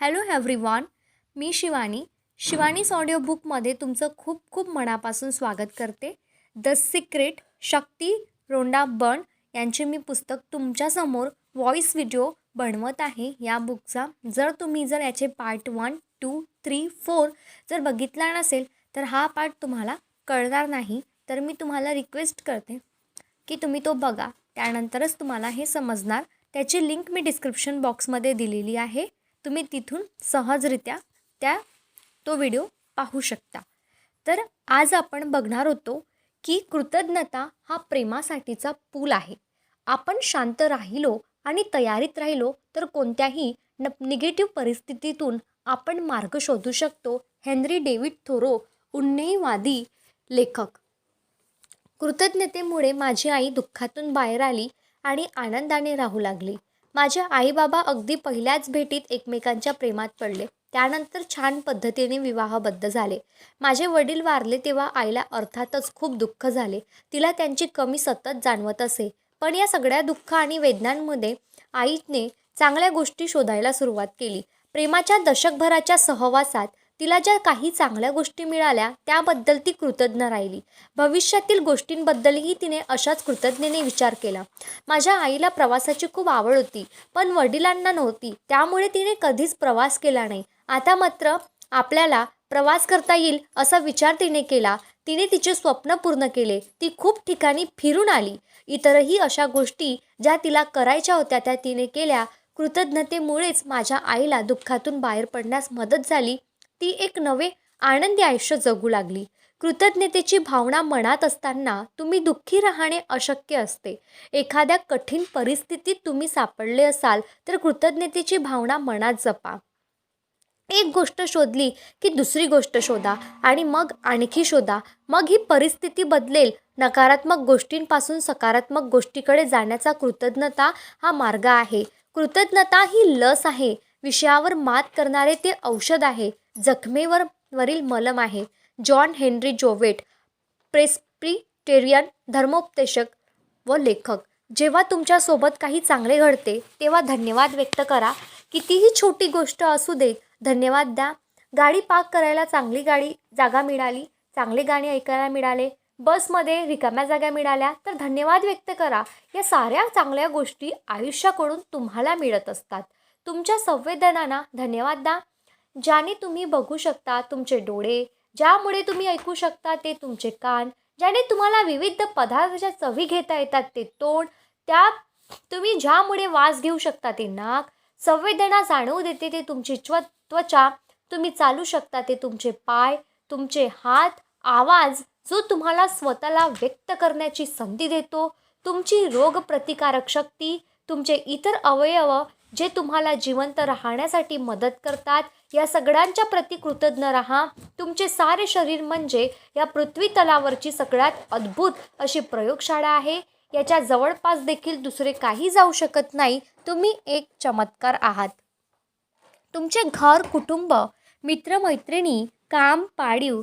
Hello everyone. मी शिवानीस audio बुकमध्ये तुमचं खूप खूप मनापासून स्वागत करते. द सिक्रेट शक्ती रोंडा बर्न यांचे मी पुस्तक तुमच्यासमोर व्हॉइस व्हिडिओ बनवत आहे या बुकचा. जर तुम्ही याचे पार्ट 1, 2, 3, 4 जर बघितला नसेल तर हा पार्ट तुम्हाला कळणार नाही. तर मी तुम्हाला रिक्वेस्ट करते की तुम्ही तो बघा, त्यानंतरच तुम्हाला हे समजणार. त्याची लिंक मी डिस्क्रिप्शन बॉक्समध्ये दिलेली आहे. तुम्ही तिथून सहजरित्या तो व्हिडिओ पाहू शकता. तर आज आपण बघणार होतो की कृतज्ञता हा प्रेमासाठीचा पूल आहे. आपण शांत राहिलो आणि तयारीत राहिलो तर कोणत्याही निगेटिव्ह परिस्थितीतून आपण मार्ग शोधू शकतो. हेनरी डेव्हिड थोरो, उन्नयवादी लेखक. कृतज्ञतेमुळे माझी आई दुःखातून बाहेर आली आणि आनंदाने राहू लागली. माझे आई बाबा अगदी पहिल्याच भेटीत एकमेकांच्या प्रेमात पडले. त्यानंतर छान पद्धतीने विवाहबद्ध झाले. माझे वडील वारले तेव्हा आईला अर्थातच खूप दुःख झाले. तिला त्यांची कमी सतत जाणवत असे. पण या सगळ्या दुःख आणि वेदनांमध्ये आईने चांगल्या गोष्टी शोधायला सुरुवात केली. प्रेमाच्या दशकभराच्या सहवासात तिला ज्या काही चांगल्या गोष्टी मिळाल्या त्याबद्दल ती कृतज्ञ राहिली. भविष्यातील गोष्टींबद्दलही तिने अशाच कृतज्ञतेने विचार केला. माझ्या आईला प्रवासाची खूप आवड होती, पण वडिलांना नव्हती. त्यामुळे तिने कधीच प्रवास केला नाही. आता मात्र आपल्याला प्रवास करता येईल असा विचार तिने केला. तिने तिचे स्वप्न पूर्ण केले. ती खूप ठिकाणी फिरून आली. इतरही अशा गोष्टी ज्या तिला करायच्या होत्या त्या तिने केल्या. कृतज्ञतेमुळेच माझ्या आईला दुःखातून बाहेर पडण्यास मदत झाली. ती एक नवे आनंदी आयुष्य जगू लागली. कृतज्ञतेची भावना मनात असताना तुम्ही दुःखी राहणे अशक्य असते. एखाद्या कठीण परिस्थितीत तुम्ही सापडले असाल तर कृतज्ञतेची भावना मनात जपा. एक गोष्ट शोधली की दुसरी गोष्ट शोधा आणि मग आणखी शोधा. मग ही परिस्थिती बदलेल. नकारात्मक गोष्टींपासून सकारात्मक गोष्टीकडे जाण्याचा कृतज्ञता हा मार्ग आहे. कृतज्ञता ही लस आहे. विषयावर मात करणारे ते औषध आहे. वरील मलम आहे. जॉन हेनरी जोवेट, प्रेस्बिटेरियन धर्मोपदेशक व लेखक. जेव्हा तुमच्यासोबत काही चांगले घडते तेव्हा धन्यवाद व्यक्त करा. कितीही छोटी गोष्ट असू दे, धन्यवाद द्या. गाडी पार्क करायला चांगली जागा मिळाली, चांगले गाणे ऐकायला मिळाले, बसमध्ये रिकाम्या जागा मिळाल्या तर धन्यवाद व्यक्त करा. या साऱ्या चांगल्या गोष्टी आयुष्याकडून तुम्हाला मिळत असतात. तुमच्या संवेदनांना धन्यवाद द्या. ज्याने तुम्ही बघू शकता तुमचे डोळे, ज्यामुळे तुम्ही ऐकू शकता ते तुमचे कान, ज्याने तुम्हाला विविध पदार्थाच्या चवी घेता येतात ते तोंड, तुम्ही ज्यामुळे वास घेऊ शकता ते नाक, संवेदना जाणवू देते ते तुमची त्वचा, तुम्ही चालू शकता ते तुमचे पाय, तुमचे हात, आवाज जो तुम्हाला स्वतःला व्यक्त करण्याची संधी देतो, तुमची रोगप्रतिकारक शक्ती, तुमचे इतर अवयव जे तुम्हाला जिवंत राहण्यासाठी मदत करतात. या सगळ्यांच्या प्रति कृतज्ञ राहा. तुमचे सारे शरीर म्हणजे या पृथ्वी तलावरची सगळ्यात अद्भुत अशी प्रयोगशाळा आहे. याच्या जवळपास देखील दुसरे काही जाऊ शकत नाही. तुम्ही एक चमत्कार आहात. तुमचे घर, कुटुंब, मित्रमैत्रिणी, काम, पाळीव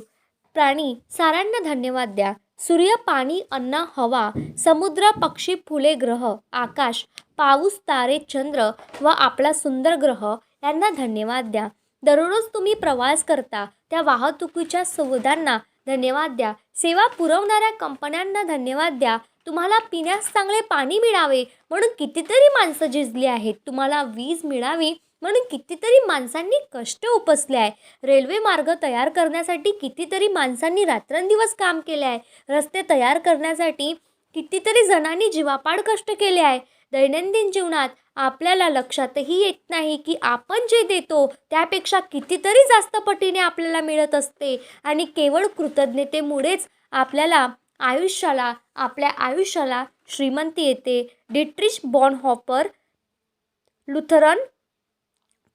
प्राणी साऱ्यांना धन्यवाद द्या. सूर्य, पाणी, अन्न, हवा, समुद्र, पक्षी, फुले, ग्रह, आकाश, पाऊस, तारे, चंद्र व आपला सुंदर ग्रह यांना धन्यवाद द्या. दररोज तुम्ही प्रवास करता त्या वाहतुकीच्या सुविधांना धन्यवाद द्या. सेवा पुरवणाऱ्या कंपन्यांना धन्यवाद द्या. तुम्हाला पिण्यास चांगले पाणी मिळावे म्हणून कितीतरी माणसं झिजली आहेत. तुम्हाला वीज मिळावी म्हणून कितीतरी माणसांनी कष्ट उपसले आहे. रेल्वे मार्ग तयार करण्यासाठी कितीतरी माणसांनी रात्रंदिवस काम केले आहे. रस्ते तयार करण्यासाठी कितीतरी जणांनी जीवापाड कष्ट केले आहे. दैनंदिन जीवनात आपल्याला लक्षातही येत नाही की आपण जे देतो त्यापेक्षा कितीतरी जास्त पटीने आपल्याला मिळत असते आणि केवळ कृतज्ञतेमुळेच आपल्या आयुष्याला श्रीमंती येते. डिट्रिश बॉनहॉपर, लुथरन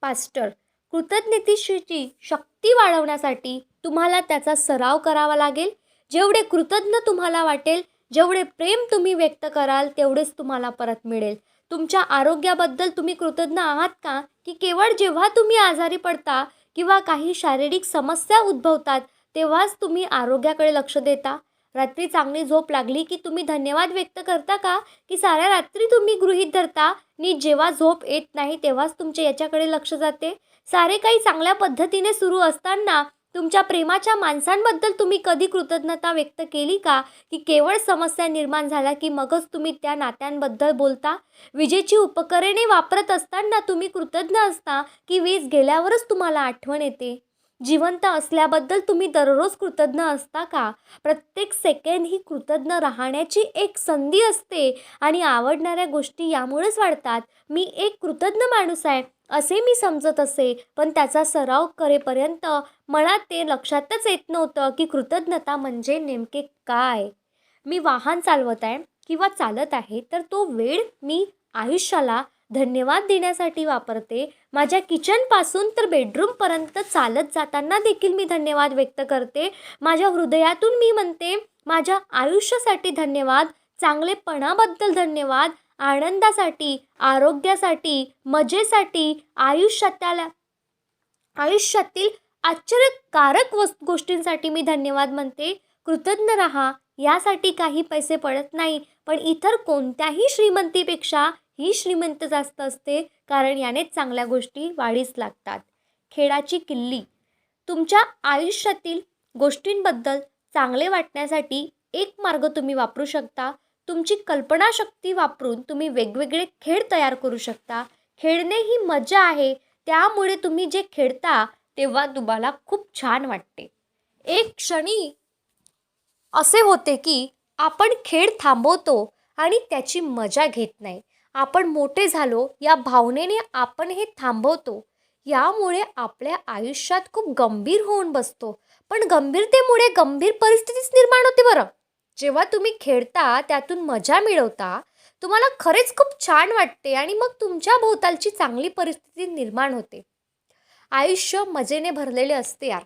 पास्टर. कृतज्ञतेची शक्ती वाढवण्यासाठी तुम्हाला त्याचा सराव करावा लागेल. जेवढे कृतज्ञ तुम्हाला वाटेल, जेवढे प्रेम तुम्ही व्यक्त कराल तेवढेच तुम्हाला परत मिळेल. तुमच्या आरोग्याबद्दल तुम्ही कृतज्ञ आहात का? की केवळ जेव्हा तुम्ही आजारी पडता किंवा काही शारीरिक समस्या उद्भवतात तेव्हाच तुम्ही आरोग्याकडे लक्ष देता? रात्री चांगली झोप लागली की तुम्ही धन्यवाद व्यक्त करता का? की साऱ्या रात्री तुम्ही गृहीत धरता आणि जेव्हा झोप येत नाही तेव्हाच तुमच्या याच्याकडे लक्ष जाते? सारे काही चांगल्या पद्धतीने सुरू असताना तुमच्या प्रेमाच्या माणसांबद्दल तुम्ही कधी कृतज्ञता व्यक्त केली का? की केवळ समस्या निर्माण झाल्या की मगच तुम्ही त्या नात्यांबद्दल बोलता? विजेची उपकरणे वापरत असताना तुम्ही कृतज्ञ असता की वीज गेल्यावरच तुम्हाला आठवण येते? जिवंत असल्याबद्दल तुम्ही दररोज कृतज्ञ असता का? प्रत्येक सेकंड ही कृतज्ञ राहण्याची एक संधी असते आणि आवडणाऱ्या गोष्टी यामुळेच वाढतात. मी एक कृतज्ञ माणूस आहे असे मी समजत असे, पण त्याचा सराव करेपर्यंत मला ते लक्षातच येत नव्हतं की कृतज्ञता म्हणजे नेमके काय. मी वाहन चालवत आहे किंवा चालत आहे तर तो वेळ मी आयुष्याला धन्यवाद देण्यासाठी वापरते. माझ्या किचनपासून तर बेडरूमपर्यंत चालत जाताना देखील मी धन्यवाद व्यक्त करते. माझ्या हृदयातून मी म्हणते माझ्या आयुष्यासाठी धन्यवाद, चांगलेपणाबद्दल धन्यवाद, आनंदासाठी, आरोग्यासाठी, मजेसाठी, आयुष्यातील आश्चर्यकारक गोष्टींसाठी मी धन्यवाद म्हणते. कृतज्ञ राहा. यासाठी काही पैसे पडत नाही, पण इतर कोणत्याही श्रीमंतीपेक्षा ही श्रीमंत जास्त असते, कारण यानेच चांगल्या गोष्टी वाढीस लागतात. खेळाची किल्ली. तुमच्या आयुष्यातील गोष्टींबद्दल चांगले वाटण्यासाठी एक मार्ग तुम्ही वापरू शकता. तुमची कल्पनाशक्ती वापरून तुम्ही वेगवेगळे खेळ तयार करू शकता. खेळणे ही मजा आहे, त्यामुळे तुम्ही जे खेळता तेव्हा तुम्हाला खूप छान वाटते. एक क्षणी असे होते की आपण खेळ थांबवतो आणि त्याची मजा घेत नाही. आपण मोठे झालो या भावनेने आपण हे थांबवतो. यामुळे आपल्या आयुष्यात खूप गंभीर होऊन बसतो. पण गंभीरतेमुळे गंभीर परिस्थितीच निर्माण होते बरं. जेव्हा तुम्ही खेळता, त्यातून मजा मिळवता, तुम्हाला खरेच खूप छान वाटते आणि मग तुमच्या भोवतालची चांगली परिस्थिती निर्माण होते. आयुष्य मजेने भरलेले असते यार.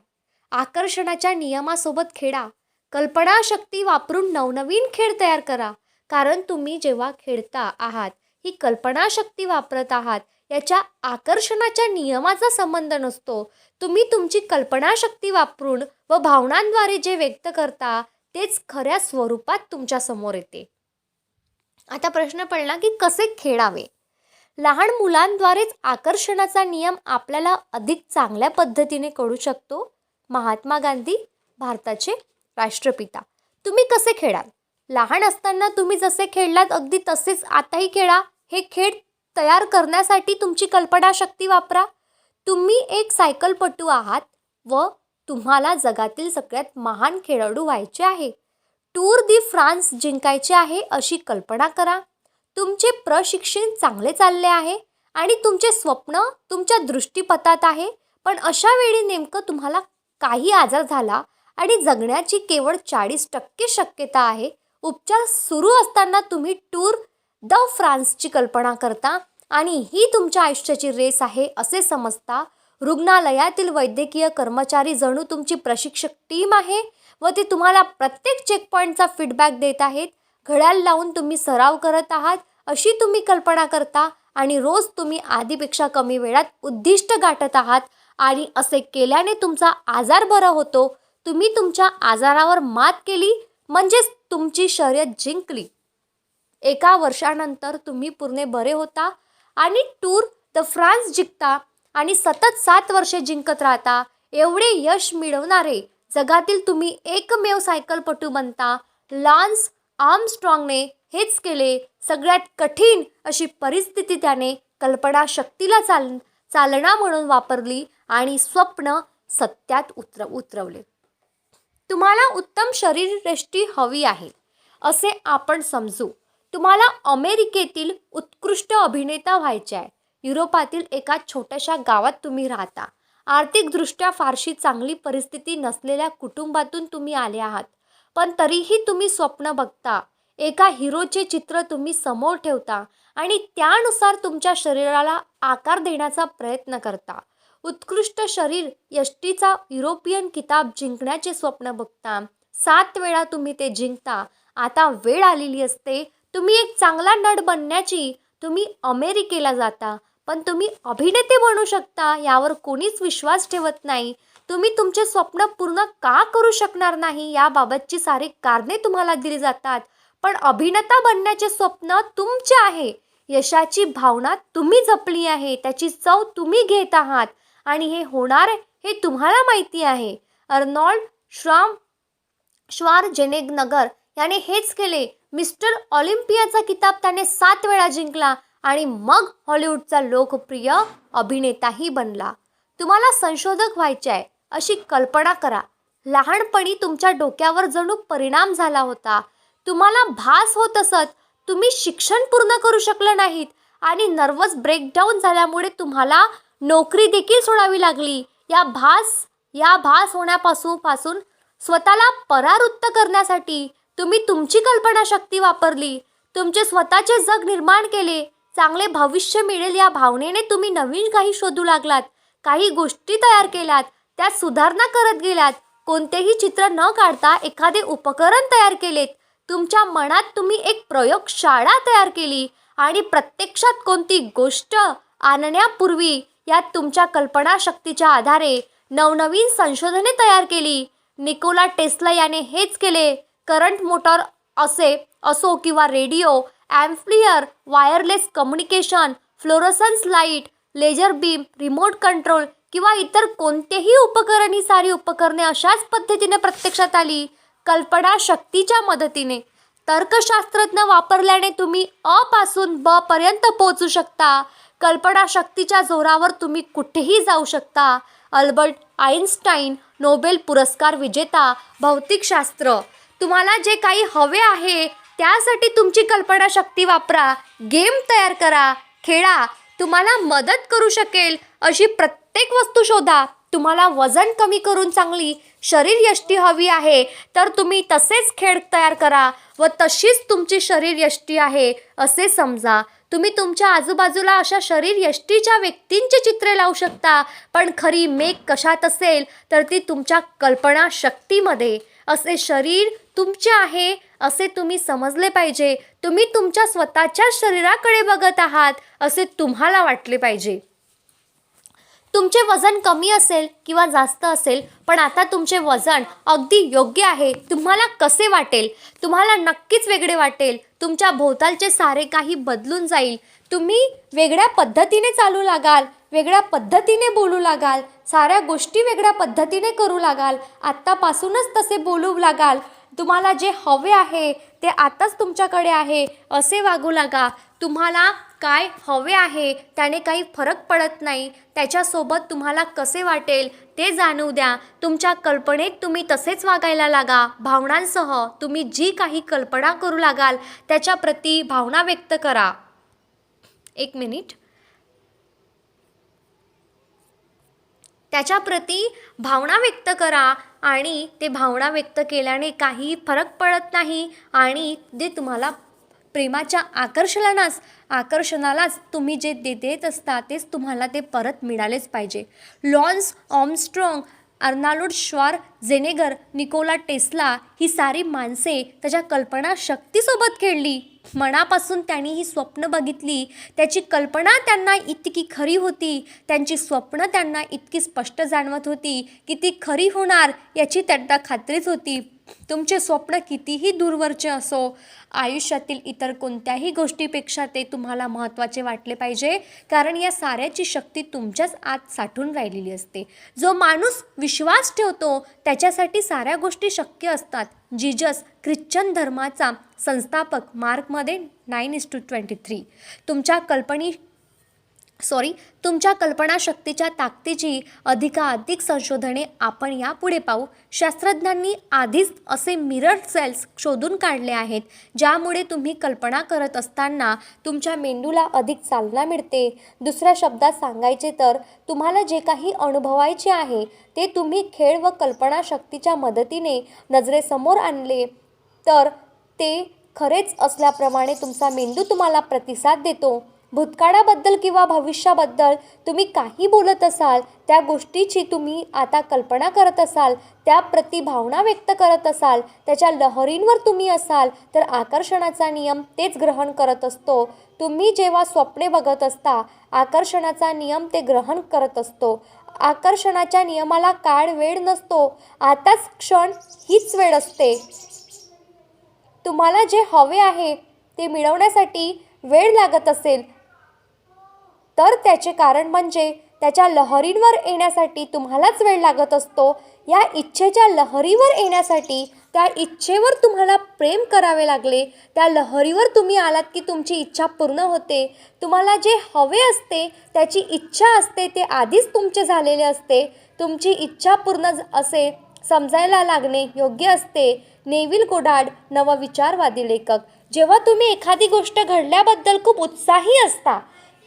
आकर्षणाच्या नियमासोबत खेळा. कल्पनाशक्ती वापरून नवनवीन खेळ तयार करा. कारण तुम्ही जेव्हा खेळता आहात, ही कल्पनाशक्ती वापरत आहात, याच्या आकर्षणाच्या नियमाचा संबंध नसतो. तुम्ही तुमची कल्पनाशक्ती वापरून व भावनांद्वारे जे व्यक्त करता तेच खऱ्या स्वरूपात तुमच्या समोर येते. आता प्रश्न पडला की कसे खेळावे. लहान मुलांद्वारेच आकर्षणाचा नियम आपल्याला अधिक चांगल्या पद्धतीने कळू शकतो. महात्मा गांधी, भारताचे राष्ट्रपिता. तुम्ही कसे खेळाल? लहान असताना तुम्ही जसे खेळलात अगदी तसेच आताही खेळा. हे खेळ तयार करण्यासाठी तुमची कल्पनाशक्ती वापरा. तुम्ही एक सायकलपटू आहात व तुम्हाला जगातील सगळ्यात महान खेळाडू व्हायचे आहे. टूर दी फ्रान्स जिंकायचे आहे अशी कल्पना करा. तुमचे प्रशिक्षण चांगले चालले आहे आणि तुमचे स्वप्न तुमच्या दृष्टीपथात आहे, पण अशा वेळी नेमकं तुम्हाला काही आजार झाला आणि जगण्याची केवळ 40% शक्यता आहे. उपचार सुरू असताना तुम्ही टूर द फ्रान्सची कल्पना करता आणि ही तुमच्या आयुष्याची रेस आहे असे समजता. रुग्णालयातील वैद्यकीय कर्मचारी जणू तुमची प्रशिक्षक टीम आहे व ते तुम्हाला प्रत्येक चेकपॉईंटचा फीडबॅक देत आहेत. घड्याळ लावून तुम्ही सराव करत आहात अशी तुम्ही कल्पना करता आणि रोज तुम्ही आधीपेक्षा कमी वेळात उद्दिष्ट गाठत आहात आणि असे केल्याने तुमचा आजार बरा होतो. तुम्ही तुमच्या आजारावर मात केली म्हणजेच तुमची शर्यत जिंकली. 1 वर्षानंतर तुम्ही पूर्ण बरे होता आणि टूर द फ्रान्स जिंकता आणि सतत 7 वर्षे जिंकत राहता. एवढे यश मिळवणारे जगातील तुम्ही एकमेव सायकलपटू बनता. लॉन्स आर्मस्ट्रॉंगने हेच केले. सगळ्यात कठीण अशी परिस्थिती त्याने कल्पनाशक्तीला चालना म्हणून वापरली आणि स्वप्न सत्यात उतरवले. तुम्हाला उत्तम शरीरयष्टी हवी आहे असे आपण समजू. तुम्हाला अमेरिकेतील उत्कृष्ट अभिनेता व्हायचे आहे. युरोपातील एका छोट्याशा गावात तुम्ही राहता. आर्थिकदृष्ट्या फारशी चांगली परिस्थिती नसलेल्या कुटुंबातून तुम्ही आले आहात, पण तरीही तुम्ही स्वप्न बघता. एका हिरोचे चित्र तुम्ही समोर ठेवता आणि त्यानुसार तुमच्या शरीराला आकार देण्याचा प्रयत्न करता. उत्कृष्ट शरीर यष्टीचा युरोपियन किताब जिंकण्याचे स्वप्न बघता. 7 वेळा तुम्ही ते जिंकता. आता वेळ आलेली असते तुम्ही एक चांगला नट बनण्याची. तुम्ही अमेरिकेला जाता, पण तुम्ही अभिनेते बनू शकता यावर कोणीच विश्वास ठेवत नाही. तुम्ही तुमचे स्वप्न पूर्ण का करू शकणार नाही याबाबतची सारी कारणे तुम्हाला दिली जातात. पण अभिनेता बनण्याचे स्वप्न तुमचे आहे. यशाची भावना तुम्ही जपली आहे, त्याची चव तुम्ही घेत आहात आणि हे होणार हे तुम्हाला माहिती आहे. अर्नॉल्ड श्वार्झेनेगर याने हेच केले. मिस्टर ऑलिम्पियाचा किताब त्याने 7 वेळा जिंकला आणि मग हॉलिवूडचा लोकप्रिय अभिनेताही बनला. तुम्हाला संशोधक व्हायचे आहे अशी कल्पना करा. लहानपणी तुमच्या डोक्यावर जणू परिणाम झाला होता. तुम्हाला भास होत असत तुम्ही शिक्षण पूर्ण करू शकले नाहीत आणि नर्वस ब्रेकडाऊन झाल्यामुळे तुम्हाला नोकरी देखील सोडावी लागली. या भास होण्यापासून स्वतःला परावृत्त करण्यासाठी तुम्ही तुमची कल्पनाशक्ती वापरली. तुमचे स्वतःचे जग निर्माण केले. चांगले भविष्य मिळेल या भावनेने तुम्ही नवीन काही शोधू लागलात. काही गोष्टी तयार केल्यात, त्यात सुधारणा करत गेलात. कोणतेही चित्र न काढता एखादे उपकरण तयार केलेत. तुमच्या मनात तुम्ही एक प्रयोगशाळा तयार केली आणि प्रत्यक्षात कोणती गोष्ट आणण्यापूर्वी यात तुमच्या कल्पनाशक्तीच्या आधारे नवनवीन संशोधने तयार केली. निकोला टेस्ला याने हेच केले. करंट मोटर असो किंवा radio, amplifier, wireless communication, fluorescence light, laser beam, remote control किंवा इतर कोणतेही उपकरण, ही सारी उपकरणे अशाच पद्धतीने प्रत्यक्षात आली. कल्पनाशक्तीच्या मदतीने. तर्कशास्त्रज्ञ वापरल्याने तुम्ही अ पासून ब पर्यंत पोहोचू शकता. कल्पनाशक्तीच्या जोरावर तुम्ही कुठेही जाऊ शकता. अल्बर्ट आइन्स्टाईन, नोबेल पुरस्कार विजेता, भौतिकशास्त्र. तुम्हाला जे काही हवे आहे त्यासाठी तुमची कल्पनाशक्ती वापरा. गेम तयार करा, खेळा. तुम्हाला मदत करू शकेल अशी प्रत्येक वस्तू शोधा. तुम्हाला वजन कमी करून चांगली शरीरयष्टी हवी आहे तर तुम्ही तसेच खेळ तयार करा व तशीच तुमची शरीरयष्टी आहे असे समजा. तुम्ही तुमच्या आजूबाजूला अशा शरीरयष्टीच्या व्यक्तींची चित्रे लावू शकता. पण खरी मेघ कशात असेल तर ती तुमच्या कल्पनाशक्तीमध्ये. असे शरीर तुमचे आहे असे तुम्ही समजले पाहिजे. तुम्ही तुमच्या स्वतःच्या शरीराकडे बघत आहात असे तुम्हाला वाटले पाहिजे. तुमचे वजन कमी असेल किंवा जास्त असेल, पण आता तुमचे वजन अगदी योग्य आहे. तुम्हाला कसे वाटेल? तुम्हाला नक्कीच वेगळे वाटेल. तुमच्या भोवतालचे सारे काही बदलून जाईल. तुम्ही वेगळ्या पद्धतीने चालू लागाल, वेगळ्या पद्धतीने बोलू लागाल, साऱ्या गोष्टी वेगळ्या पद्धतीने करू लागाल. आत्तापासूनच तसे बोलू लागाल. तुम्हाला जे हवे आहे ते आताच तुमच्याकडे आहे असे वागू लागा. तुम्हाला काय हवे आहे त्याने काही फरक पडत नाही. त्याच्यासोबत तुम्हाला कसे वाटेल ते जाणू द्या. तुमच्या कल्पनेत तुम्ही तसेच वागायला लागा. भावनांसह तुम्ही जी काही कल्पना करू लागाल त्याच्याप्रती भावना व्यक्त करा. एक मिनिट. त्याच्याप्रती भावना व्यक्त करा आणि ते भावना व्यक्त केल्याने काही फरक पडत नाही आणि जे तुम्हाला प्रेमाच्या आकर्षणालाच तुम्ही जे देत असता तेच तुम्हाला ते परत मिळालेच पाहिजे. Lance Armstrong, Arnold Schwarzenegger, Nikola Tesla ही सारी माणसे त्याच्या कल्पनाशक्तीसोबत खेळली. मनापासून त्यांनी ही स्वप्न बघितली. त्याची कल्पना त्यांना इतकी खरी होती, त्यांची स्वप्न त्यांना इतकी स्पष्ट जाणवत होती की ती खरी होणार याची त्यांना खात्रीच होती. तुमचे स्वप्न कितीही दूरवरचे असो, आयुष्यातील इतर कोणत्याही गोष्टीपेक्षा ते तुम्हाला महत्त्वाचे वाटले पाहिजे, कारण या साऱ्याची शक्ती तुमच्याच आत साठून राहिलेली असते. जो माणूस विश्वास ठेवतो त्याच्यासाठी साऱ्या गोष्टी शक्य असतात. जीजस ख्रिश्चन धर्माचा संस्थापक मार्कमध्ये 9:23. तुमच्या कल्पनाशक्तीच्या ताकदीची अधिकाधिक संशोधने आपण यापुढे पाहू. शास्त्रज्ञांनी आधीच असे मिरर सेल्स शोधून काढले आहेत ज्यामुळे तुम्ही कल्पना करत असताना तुमच्या मेंदूला अधिक चालना मिळते. दुसऱ्या शब्दात सांगायचे तर तुम्हाला जे काही अनुभवायचे आहे ते तुम्ही खेळ व कल्पनाशक्तीच्या मदतीने नजरेसमोर आणले तर ते खरेच असल्याप्रमाणे तुमचा मेंदू तुम्हाला प्रतिसाद देतो. भूतकाळाबद्दल किंवा भविष्याबद्दल तुम्ही काही बोलत असाल, त्या गोष्टीची तुम्ही आता कल्पना करत असाल, त्याप्रती भावना व्यक्त करत असाल, त्याच्या लहरींवर तुम्ही असाल तर आकर्षणाचा नियम तेच ग्रहण करत असतो. तुम्ही जेव्हा स्वप्ने बघत असता आकर्षणाचा नियम ते ग्रहण करत असतो. आकर्षणाच्या नियमाला काळ वेळ नसतो, आताच क्षण हीच वेळ असते. तुम्हाला जे हवे आहे ते मिळवण्यासाठी वेळ लागत असेल तर त्याचे कारण म्हणजे त्याच्या लहरींवर येण्यासाठी तुम्हालाच वेळ लागत असतो. या इच्छेच्या लहरीवर येण्यासाठी, त्या इच्छेवर तुम्हाला प्रेम करावे लागले, त्या लहरीवर तुम्ही आलात की तुमची इच्छा पूर्ण होते. तुम्हाला जे हवे असते, त्याची इच्छा असते, ते आधीच तुमचे झालेले असते. तुमची इच्छा पूर्ण असे समजायला लागणे योग्य असते. नेव्हिल गोडार्ड, नवविचारवादी लेखक. जेव्हा तुम्ही एखादी गोष्ट घडल्याबद्दल खूप उत्साही असता,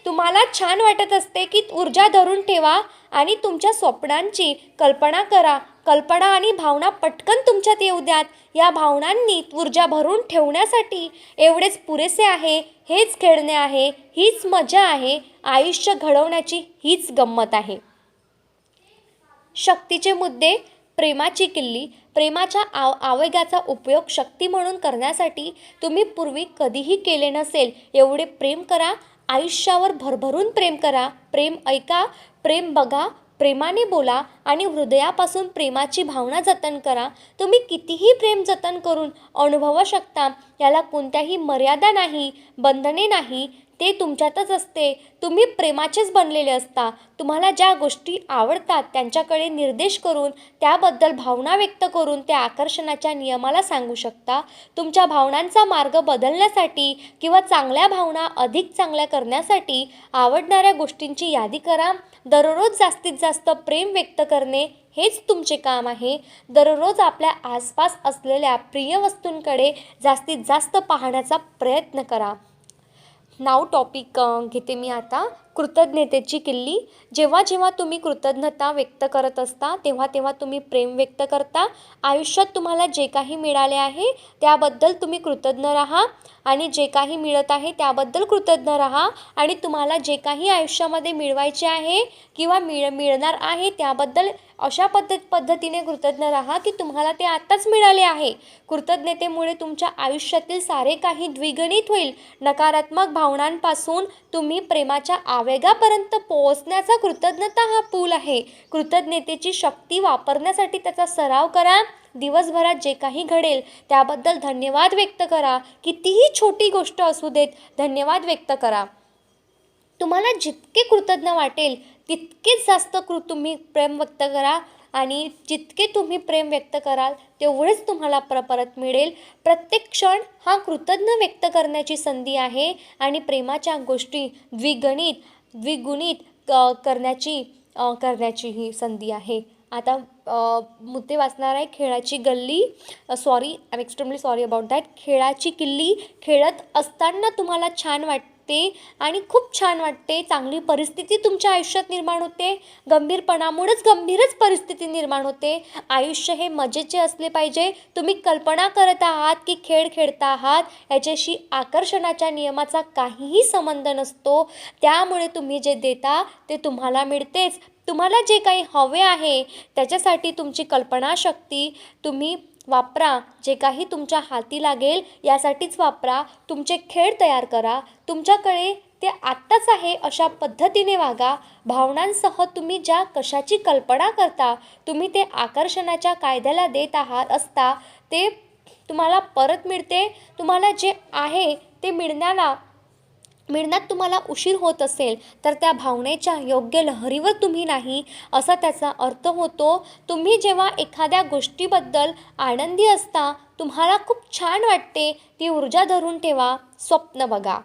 तुम्हाला छान वाटत असते की ऊर्जा धरून ठेवा आणि तुमच्या स्वप्नांची कल्पना करा. कल्पना आणि भावना पटकन तुमच्यात येऊ द्यात. या भावनांनी ऊर्जा भरून ठेवण्यासाठी एवढेच पुरेसे आहे. हेच खेळणे आहे, हीच मजा आहे. आयुष्य घडवण्याची हीच गंमत आहे. शक्तीचे मुद्दे. प्रेमाची किल्ली. प्रेमाच्या आवेगाचा उपयोग शक्ती म्हणून करण्यासाठी तुम्ही पूर्वी कधीही केले नसेल एवढे प्रेम करा. आयुष्यावर भरभरून प्रेम करा. प्रेम ऐका, प्रेम बघा, प्रेमाने बोला आणि हृदयापासून प्रेमाची भावना जतन करा. तुम्ही कितीही प्रेम जतन करून अनुभवू शकता. याला कोणत्याही मर्यादा नाही, बंधने नाही. ते तुमच्यातच असते. तुम्ही प्रेमाचेच बनलेले असता. तुम्हाला ज्या गोष्टी आवडतात त्यांच्याकडे निर्देश करून, त्याबद्दल भावना व्यक्त करून त्या आकर्षणाच्या नियमाला सांगू शकता. तुमच्या भावनांचा मार्ग बदलण्यासाठी किंवा चांगल्या भावना अधिक चांगल्या करण्यासाठी आवडणाऱ्या गोष्टींची यादी करा. दररोज जास्तीत जास्त प्रेम व्यक्त करणे हेच तुमचे काम आहे. दररोज आपल्या आसपास असलेल्या प्रिय वस्तूंकडे जास्तीत जास्त पाहण्याचा प्रयत्न करा. नाव टॉपिक घेते मी आता. कृतज्ञतेची किल्ली. जेव्हा जेव्हा तुम्ही कृतज्ञता व्यक्त करत असता तेव्हा तेव्हा तुम्ही प्रेम व्यक्त करता. आयुष्यात तुम्हाला जे काही मिळाले आहे त्याबद्दल तुम्ही कृतज्ञ राहा आणि जे काही मिळत आहे त्याबद्दल कृतज्ञ राहा. आणि तुम्हाला जे काही आयुष्यामध्ये मिळवायचे आहे किंवा मिळणार आहे त्याबद्दल अशा पद्धतीने कृतज्ञ राहा की तुम्हाला ते आत्ताच मिळाले आहे. कृतज्ञतेमुळे तुमच्या आयुष्यातील सारे काही द्विगुणित होईल. नकारात्मक भावनांपासून तुम्ही प्रेमाच्या आवेगापर्यंत पोहोचण्याचा कृतज्ञता हा पूल आहे. कृतज्ञतेची शक्ती वापरण्यासाठी त्याचा सराव करा. दिवसभरात जे काही घडेल त्याबद्दल धन्यवाद व्यक्त करा. कितीही छोटी गोष्ट असू देत, धन्यवाद व्यक्त करा. तुम्हाला जितके कृतज्ञ वाटेल तितकेच जास्त तुम्ही प्रेम व्यक्त करा आणि जितके तुम्ही प्रेम व्यक्त कराल तेवढेच तुम्हाला परत मिळेल. प्रत्येक क्षण हा कृतज्ञ व्यक्त करण्याची संधी आहे आणि प्रेमाच्या गोष्टी द्विगुणित करण्याची ही संधी आहे. आता मुद्दे वाचणार आहे. खेळाची गल्ली. I am extremely sorry about that. खेळाची किल्ली. खेळत असताना तुम्हाला छान वाटते आणि खूप छान वाटते. चांगली परिस्थिती तुमच्या आयुष्यात निर्माण होते. गंभीरच परिस्थिती निर्माण होते. आयुष्य हे मजेचे असले पाहिजे. तुम्ही कल्पना करत आहात की खेळ खेळता आहात, याच्याशी आकर्षणाच्या नियमाचा काहीही संबंध नसतो. त्यामुळे तुम्ही जे देता ते तुम्हाला मिळतेच. तुम्हाला जे काही हवे आहे त्याच्यासाठी तुमची कल्पनाशक्ती तुम्ही वापरा. जे काही तुमच्या हाती लागेल यासाठीच वापरा. तुमचे खेळ तयार करा. तुमच्याकडे ते आत्ताच आहे अशा पद्धतीने वागा. भावनांसह तुम्ही ज्या कशाची कल्पना करता, तुम्ही ते आकर्षणाच्या कायद्याला देत आहात असता ते तुम्हाला परत मिळते. तुम्हाला जे आहे ते मिळण्यात तुम्हाला उशीर होत असेल तर त्या भावनेच्या योग्य लहरीवर तुम्ही नाही असा त्याचा अर्थ होतो. तुम्ही जेव्हा एखाद्या गोष्टीबद्दल आनंदी असता, तुम्हाला खूप छान वाटते, ती ऊर्जा धरून ठेवा. स्वप्न बघा.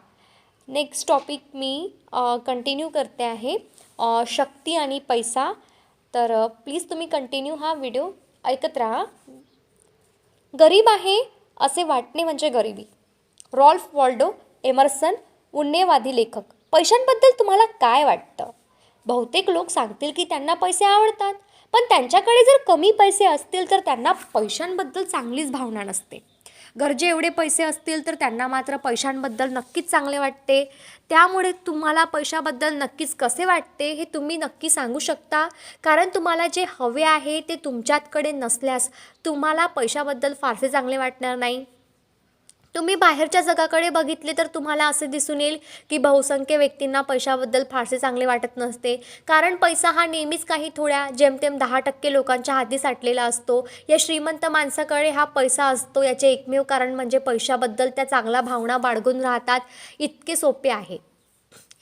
नेक्स्ट टॉपिक मी कंटिन्यू करते आहे. शक्ती आणि पैसा. तर प्लीज तुम्ही कंटिन्यू हा व्हिडिओ ऐकत राहा. गरीब आहे असे वाटणे म्हणजे गरिबी. रॉल्फ वॉल्डो एमर्सन, उन्नेवादी लेखक. पैशांबद्दल तुम्हाला काय वाटतं? बहुतेक लोक सांगतील की त्यांना पैसे आवडतात, पण त्यांच्याकडे जर कमी पैसे असतील तर त्यांना पैशांबद्दल चांगलीच भावना नसते. गरजे एवढे पैसे असतील तर त्यांना मात्र पैशांबद्दल नक्कीच चांगले वाटते. त्यामुळे तुम्हाला पैशाबद्दल नक्कीच कसे वाटते हे तुम्ही नक्की सांगू शकता. कारण तुम्हाला जे हवे आहे ते तुमच्याकडे नसल्यास तुम्हाला पैशाबद्दल फारसे चांगले वाटणार नाही. तुम्ही बाहेरच्या जगाकडे बघितले तर तुम्हाला असे दिसून येईल की बहुसंख्य व्यक्तींना पैशाबद्दल फारसे चांगले वाटत नसते, कारण पैसा हा नेहमीच काही थोड्या जेमतेम 10% लोकांच्या हाती साठलेला असतो. या श्रीमंत माणसाकडे हा पैसा असतो याचे एकमेव कारण म्हणजे पैशाबद्दल त्या चांगल्या भावना बाळगून राहतात. इतके सोपे आहे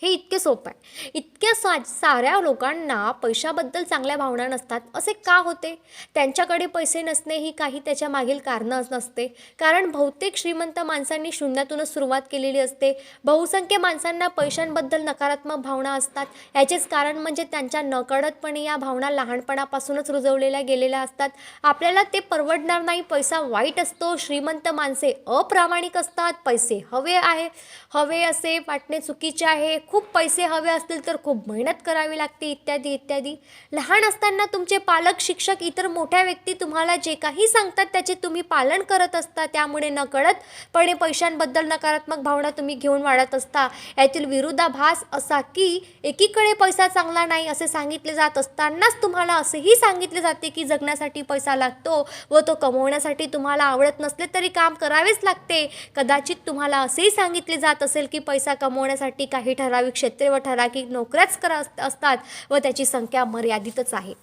हे, इतके सोपं आहे. इतक्या साऱ्या लोकांना पैशाबद्दल चांगल्या भावना नसतात. असे का होते? त्यांच्याकडे पैसे नसणे ही काही त्याच्या मागील कारणं नसते, कारण बहुतेक श्रीमंत माणसांनी शून्यातूनच सुरुवात केलेली असते. बहुसंख्य माणसांना पैशांबद्दल नकारात्मक भावना असतात. याचेच कारण म्हणजे त्यांच्या नकळतपणे या भावना लहानपणापासूनच रुजवलेल्या गेलेल्या असतात. आपल्याला ते परवडणार नाही, पैसा वाईट असतो, श्रीमंत माणसे अप्रामाणिक असतात, पैसे हवे असे वाटणे चुकीचे आहे, खूप पैसे हवे असतील तर खूप मेहनत करावी लागते, इत्यादी इत्यादी. लहान असताना तुमचे पालक, शिक्षक, इतर मोठ्या व्यक्ती तुम्हाला जे काही सांगतात त्याचे तुम्ही पालन करत असता. त्यामुळे नकळतपणे पैशांबद्दल नकारात्मक भावना तुम्ही घेऊन वाढत असता. यातील विरोधाभास असा की एकीकडे पैसा चांगला नाही असे सांगितले जात असतानाच तुम्हाला असेही सांगितले जाते की जगण्यासाठी पैसा लागतो व तो कमवण्यासाठी तुम्हाला आवडत नसले तरी काम करावेच लागते. कदाचित तुम्हाला असेही सांगितले जात असेल की पैसा कमवण्यासाठी काही ठराविक क्षेत्रे व ठराविक नोकऱ्याच असतात व त्याची संख्या मर्यादितच आहे.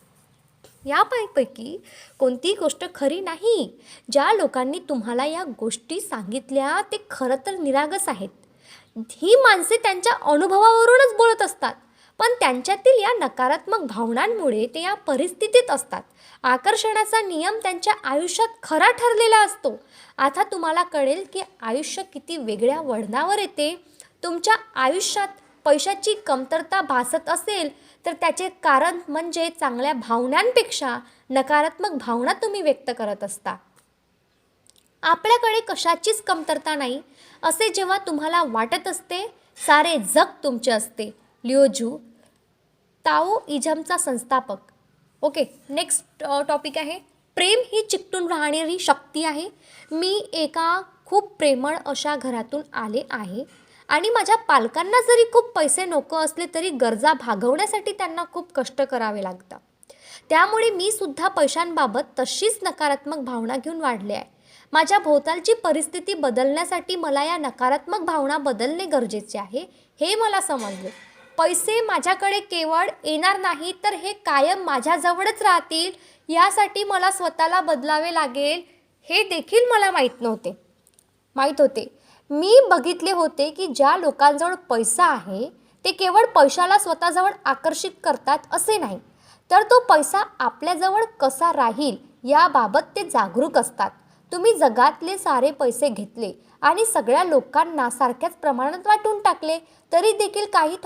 यापैकी कोणतीही गोष्ट खरी नाही. ज्या लोकांनी तुम्हाला या गोष्टी सांगितल्या ते खरं तर निरागस आहेत. ही माणसे त्यांच्या अनुभवावरूनच बोलत असतात, पण त्यांच्यातील या नकारात्मक भावनांमुळे ते या परिस्थितीत असतात. आकर्षणाचा नियम त्यांच्या आयुष्यात खरा ठरलेला असतो. आता तुम्हाला कळेल की आयुष्य किती वेगळ्या वळणावर येते. तुमच्या आयुष्यात पैशाची कमतरता भासत असेल तर त्याचे कारण म्हणजे चांगल्या भावनांपेक्षा नकारात्मक भावना तुम्ही व्यक्त करत असता. आपल्याकडे कशाचीच कमतरता नाही असे जेव्हा तुम्हाला वाटत असते, सारे जग तुमचे असते. लिओजू, ताओइझमचा संस्थापक. ओके, नेक्स्ट टॉपिक आहे प्रेम ही चिकटून राहणारी शक्ती आहे. मी एका खूप प्रेमळ अशा घरातून आले आहे आणि माझ्या पालकांना जरी खूप पैसे नको असले तरी गरजा भागवण्यासाठी त्यांना खूप कष्ट करावे लागतात. त्यामुळे मी सुद्धा पैशांबाबत तशीच नकारात्मक भावना घेऊन वाढले आहे. माझ्या भोवतालची परिस्थिती बदलण्यासाठी मला या नकारात्मक भावना बदलणे गरजेचे आहे हे मला समजले. पैसे माझ्याकडे केवळ येणार नाही तर हे कायम माझ्याजवळच राहतील, यासाठी मला स्वतःला बदलावे लागेल हे देखील मला माहीत होते. मी बघितले होते की ज्या लोकांजवळ पैसा आहे ते केवळ पैशाला स्वतःजवळ आकर्षित करतात असे नाही, तर तो पैसा आपल्याजवळ कसा राहील याबाबत ते जागरूक असतात. तुम्ही जगातले सारे पैसे घेतले आणि सगळ्या लोकांना सारख्याच प्रमाणात वाटून टाकले तरी देखील काही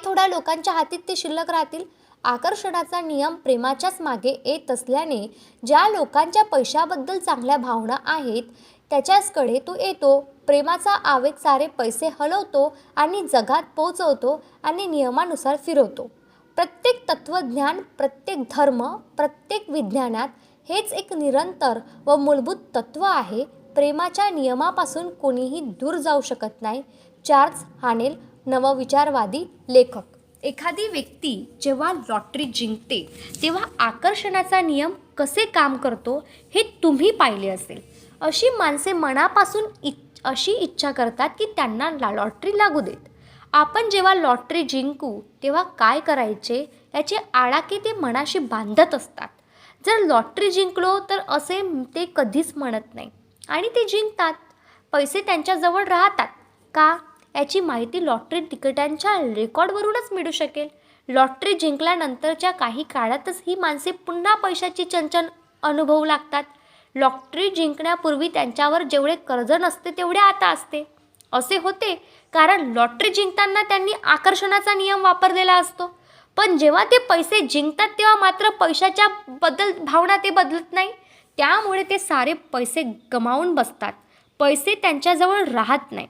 थोड्या लोकांच्या हाती ते शिल्लक राहतील. आकर्षणाचा नियम प्रेमाच्याच मागे येत असल्याने ज्या लोकांच्या पैशाबद्दल चांगल्या भावना आहेत त्याच्याचकडे तो येतो. प्रेमाचा आवेग सारे पैसे हलवतो आणि जगात पोचवतो आणि नियमानुसार फिरवतो. प्रत्येक तत्त्वज्ञान, प्रत्येक धर्म, प्रत्येक विज्ञानात हेच एक निरंतर व मूलभूत तत्त्व आहे. प्रेमाच्या नियमापासून कोणीही दूर जाऊ शकत नाही. चार्ल्स हानेल, नवविचारवादी लेखक. एखादी व्यक्ती जेव्हा लॉटरी जिंकते तेव्हा आकर्षणाचा नियम कसे काम करतो हे तुम्ही पाहिले असेल. अशी माणसे मनापासून अशी इच्छा करतात की त्यांना लॉटरी लागू देत. आपण जेव्हा लॉटरी जिंकू तेव्हा काय करायचे याचे आडाखे ते मनाशी बांधत असतात. जर लॉटरी जिंकलो तर असे ते कधीच म्हणत नाही आणि ते जिंकतात. पैसे त्यांच्याजवळ राहतात का याची माहिती लॉटरी तिकिटांच्या रेकॉर्डवरूनच मिळू शकेल. लॉटरी जिंकल्यानंतरच्या काही काळातच ही माणसे पुन्हा पैशाची चंचल अनुभवू लागतात. लॉटरी जिंकण्यापूर्वी त्यांच्यावर जेवढे कर्ज नसते तेवढे आता असते. असे होते कारण लॉटरी जिंकताना त्यांनी आकर्षणाचा नियम वापरलेला असतो, पण जेव्हा ते पैसे जिंकतात तेव्हा मात्र पैशाच्या भावना ते बदलत नाही. त्यामुळे ते सारे पैसे गमावून बसतात. पैसे त्यांच्याजवळ राहत नाही.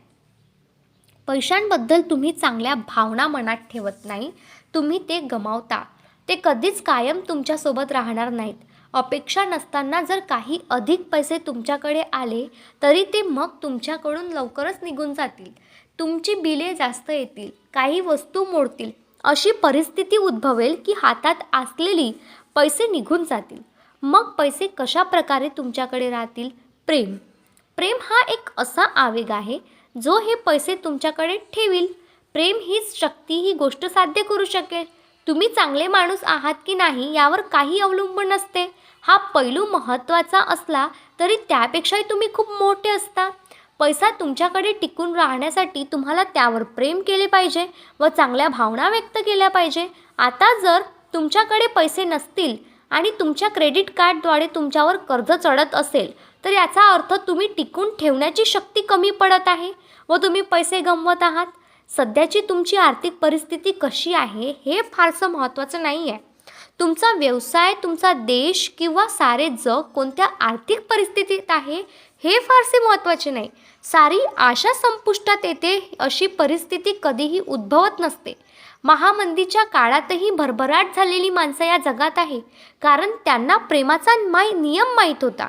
पैशांबद्दल तुम्ही चांगल्या भावना मनात ठेवत नाही, तुम्ही ते गमावता. ते कधीच कायम तुमच्यासोबत राहणार नाहीत. अपेक्षा नसताना जर काही अधिक पैसे तुमच्याकडे आले तरी ते मग तुमच्याकडून लवकरच निघून जातील. तुमची बिले जास्त येतील, काही वस्तू मोडतील, अशी परिस्थिती उद्भवेल की हातात असलेली पैसे निघून जातील. मग पैसे कशा प्रकारे तुमच्याकडे राहतील? प्रेम हा एक असा आवेग आहे जो हे पैसे तुमच्याकडे ठेवील. प्रेम हीच शक्ती ही गोष्ट साध्य करू शकेल. तुम्ही चांगले माणूस आहात की नाही यावर काही अवलंबून नसते. हा पैलू महत्त्वाचा असला तरी त्यापेक्षाही तुम्ही खूप मोठे असता. पैसा तुमच्याकडे टिकून राहण्यासाठी तुम्हाला त्यावर प्रेम केले पाहिजे व चांगल्या भावना व्यक्त केल्या पाहिजे. आता जर तुमच्याकडे पैसे नसतील आणि तुमच्या क्रेडिट कार्डद्वारे तुमच्यावर कर्ज चढत असेल तर याचा अर्थ तुम्ही टिकून ठेवण्याची शक्ती कमी पडत आहे व तुम्ही पैसे गमवत आहात. सध्याची तुमची आर्थिक परिस्थिती कशी आहे हे फारसं महत्त्वाचं नाही आहे. तुमचा व्यवसाय, तुमचा देश किंवा सारे जग कोणत्या आर्थिक परिस्थितीत आहे हे फारसे महत्त्वाचे नाही. सारी आशा संपुष्टात येते अशी परिस्थिती कधीही उद्भवत नसते. महामंदीच्या काळातही भरभराट झालेली माणसं या जगात आहे कारण त्यांना प्रेमाचा नियम माहीत होता.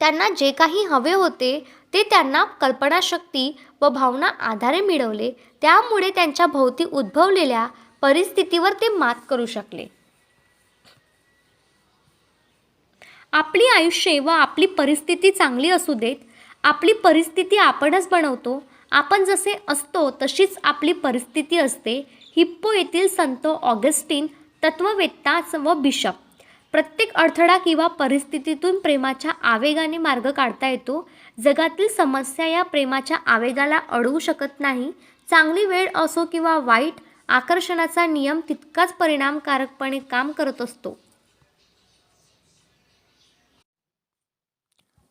त्यांना जे काही हवे होते ते त्यांना कल्पनाशक्ती व भावना आधारे मिळवले. त्यामुळे त्यांच्या भोवती उद्भवलेल्या परिस्थितीवर ते मात करू शकले. आपली आयुष्य व आपली परिस्थिती चांगली असू देत, आपली परिस्थिती आपणच बनवतो. आपण जसे असतो तशीच आपली परिस्थिती असते. हिप्पो येथील संत ऑगस्टीन, तत्ववेत्ता व बिशप. प्रत्येक अडथळा किंवा परिस्थितीतून प्रेमाच्या आवेगाने मार्ग काढता येतो. जगातील समस्या या प्रेमाच्या आवेगाला अडवू शकत नाही. चांगली वेळ असो किंवा वाईट, आकर्षणाचा नियम तितकाच परिणामकारकपणे काम करत असतो.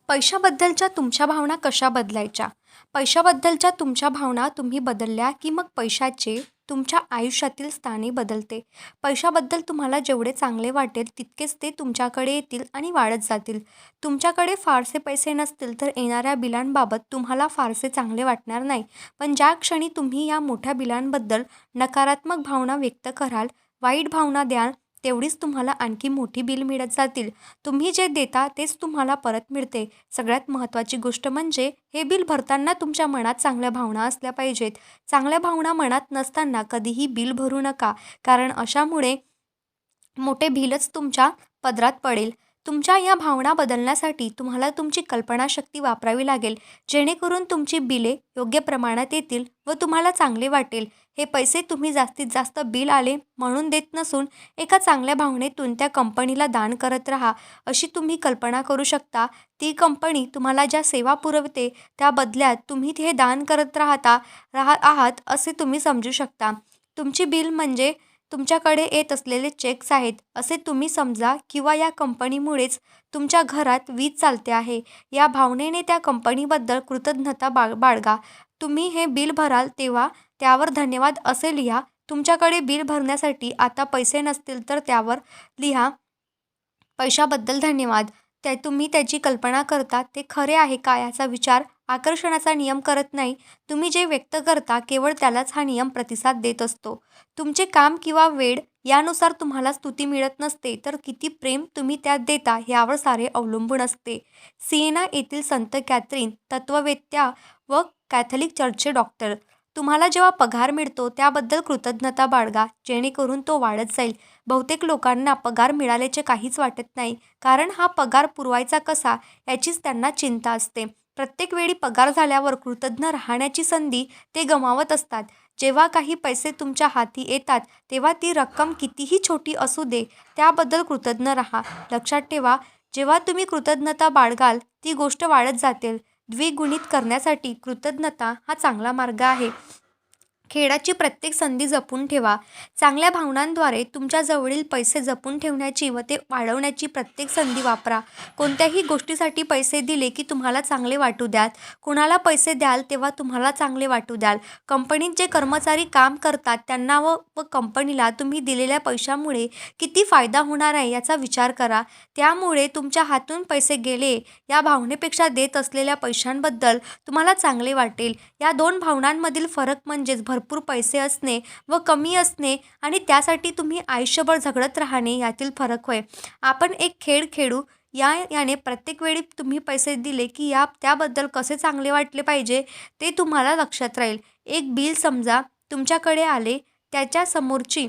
पैशाबद्दलच्या तुमच्या भावना कशा बदलायच्या? पैशाबद्दलच्या तुमच्या भावना तुम्ही बदलल्या की मग पैशाचे तुमच्या आयुष्यातील स्थाने बदलते. पैशाबद्दल तुम्हाला जेवढे चांगले वाटेल तितकेच ते तुमच्याकडे येतील आणि वाढत जातील. तुमच्याकडे फारसे पैसे नसतील तर येणाऱ्या बिलांबाबत तुम्हाला फारसे चांगले वाटणार नाही. पण ज्या क्षणी तुम्ही या मोठ्या बिलांबद्दल नकारात्मक भावना व्यक्त कराल, वाईट भावना द्याल, तेवढीच तुम्हाला आणखी मोठी बिल मिळत जातील. तुम्ही जे देता तेच तुम्हाला परत मिळते. सगळ्यात महत्त्वाची गोष्ट म्हणजे हे बिल भरताना तुमच्या मनात चांगल्या भावना असल्या पाहिजेत. चांगल्या भावना मनात नसताना कधीही बिल भरू नका, कारण अशामुळे मोठे बिलच तुमच्या पदरात पडेल. तुमच्या या भावना बदलण्यासाठी तुम्हाला तुमची कल्पनाशक्ती वापरावी लागेल, जेणेकरून तुमची बिले योग्य प्रमाणात येतील व तुम्हाला चांगले वाटेल. हे पैसे तुम्ही जास्तीत जास्त बिल आले म्हणून देत नसून एका चांगल्या भावनेतून त्या कंपनीला दान करत राहा, अशी तुम्ही कल्पना करू शकता. ती कंपनी तुम्हाला ज्या सेवा पुरवते त्या बदल्यात तुम्ही हे दान करत आहात असे तुम्ही समजू शकता. तुमची बिल म्हणजे तुमच्याकडे येत असलेले चेक्स आहेत असे तुम्ही समजा, किंवा या कंपनीमुळेच तुमच्या घरात वीज चालते आहे या भावनेने त्या कंपनीबद्दल कृतज्ञता बाळगा. तुम्ही हे बिल भराल तेव्हा त्यावर धन्यवाद असे लिहा. तुमच्याकडे बिल भरण्यासाठी आता पैसे नसतील तर त्यावर लिहा, पैशाबद्दल धन्यवाद. तुम्ही त्याची कल्पना करता ते खरे आहे का याचा विचार आकर्षणाचा नियम करत नाही. तुम्ही जे व्यक्त करता केवळ त्यालाच हा नियम प्रतिसाद देत असतो. तुमचे काम किंवा वेळ यानुसार तुम्हाला स्तुती मिळत नसते, तर किती प्रेम तुम्ही त्यात देता यावर सारे अवलंबून असते. सिएना येथील संत कॅथरीन, तत्ववेत्या व कॅथलिक चर्चचे डॉक्टर. तुम्हाला जेव्हा पगार मिळतो त्याबद्दल कृतज्ञता बाळगा, जेणेकरून तो वाढत जाईल. बहुतेक लोकांना पगार मिळाल्याचे काहीच वाटत नाही, कारण हा पगार पुरवायचा कसा याचीच त्यांना चिंता असते. प्रत्येक वेळी पगार झाल्यावर कृतज्ञ राहण्याची संधी ते गमावत असतात. जेव्हा काही पैसे तुमच्या हाती येतात तेव्हा ती रक्कम कितीही छोटी असू दे, त्याबद्दल कृतज्ञ राहा. लक्षात ठेवा, जेव्हा तुम्ही कृतज्ञता बाळगाल ती गोष्ट वाढत जाते. द्विगुणित करण्यासाठी कृतज्ञता हा चांगला मार्ग आहे. खेळाची प्रत्येक संधी जपून ठेवा. चांगल्या भावनांद्वारे तुमच्या जवळील पैसे जपून ठेवण्याची व ते वाढवण्याची प्रत्येक संधी वापरा. कोणत्याही गोष्टीसाठी पैसे दिले की तुम्हाला चांगले वाटू द्याल. कुणाला पैसे द्याल तेव्हा तुम्हाला चांगले वाटू द्याल. कंपनीत जे कर्मचारी काम करतात त्यांना व कंपनीला तुम्ही दिलेल्या पैशामुळे किती फायदा होणार आहे याचा विचार करा. त्यामुळे तुमच्या हातून पैसे गेले या भावनेपेक्षा देत असलेल्या पैशांबद्दल तुम्हाला चांगले वाटेल. या दोन भावनांमधील फरक म्हणजेच भरपूर पैसे असणे व कमी असणे आणि त्यासाठी तुम्ही आयुष्यभर झगडत राहणे यातील फरक होय. आपण एक खेळ खेळू याने प्रत्येक वेळी तुम्ही पैसे दिले की त्याबद्दल कसे चांगले वाटले पाहिजे ते तुम्हाला लक्षात राहील. एक बिल समजा तुमच्याकडे आले, त्याच्या समोरची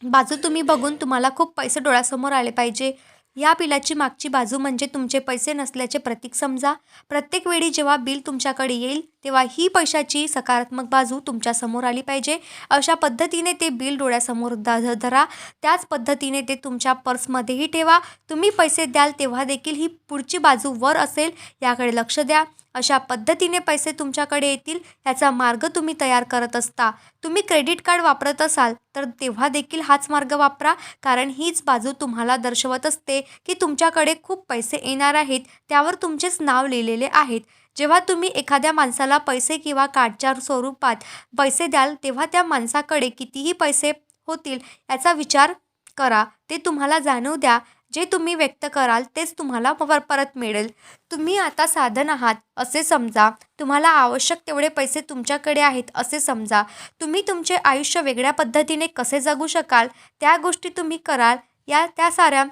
बाजू तुम्ही बघून तुम्हाला खूप पैसे डोळ्यासमोर आले पाहिजे. या बिलाची मागची बाजू म्हणजे तुमचे पैसे नसल्याचे प्रतीक समजा. प्रत्येक वेळी जेव्हा बिल तुमच्याकडे येईल तेव्हा ही पैशाची सकारात्मक बाजू तुमच्या समोर आली पाहिजे. अशा पद्धतीने ते बिल डोळ्यासमोर धरा. त्याच पद्धतीने ते तुमच्या पर्समध्येही ठेवा. तुम्ही पैसे द्याल तेव्हा देखील ही पुढची बाजू वर असेल, याकडे लक्ष द्या. अशा पद्धतीने पैसे तुमच्याकडे येतील याचा मार्ग तुम्ही तयार करत असता. तुम्ही क्रेडिट कार्ड वापरत असाल तर तेव्हा देखील हाच मार्ग वापरा, कारण हीच बाजू तुम्हाला दर्शवत असते की तुमच्याकडे खूप पैसे येणार आहेत, त्यावर तुमचेच नाव लिहिलेले आहेत. जेव्हा तुम्ही एखाद्या माणसाला पैसे किंवा कार्डच्या स्वरूपात पैसे द्याल तेव्हा त्या माणसाकडे कितीही पैसे होतील याचा विचार करा. ते तुम्हाला जाणवू द्या. जे तुम्ही व्यक्त कराल तेच तुम्हाला परत मिळेल. तुम्ही आता साधन आहात असे समजा. तुम्हाला आवश्यक तेवढे पैसे तुमच्याकडे आहेत असे समजा. तुम्ही तुमचे आयुष्य वेगळ्या पद्धतीने कसे जगू शकाल त्या गोष्टी तुम्ही कराल. त्या साऱ्या